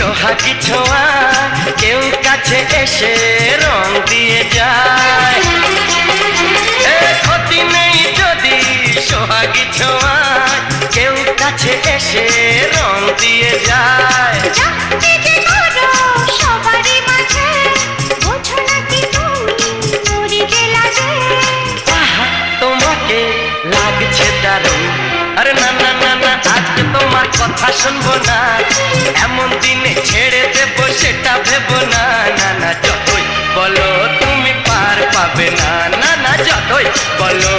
সোহাগী ছোঁয়া কেউ কাছে এসে রং দিয়ে যায়। ক্ষতি নেই যদি সোহাগী ছোঁয়া কেউ কাছে এসে রং দিয়ে যায়। তোমাকে লাগছে দারুণ, আরে না না না না আজকে তোমার কথা শুনবো না, এমন দিনে ছেড়ে দেবো সেটা ভেবো না। না না যতই বলো তুমি পার পাবে না, না না যতই বলো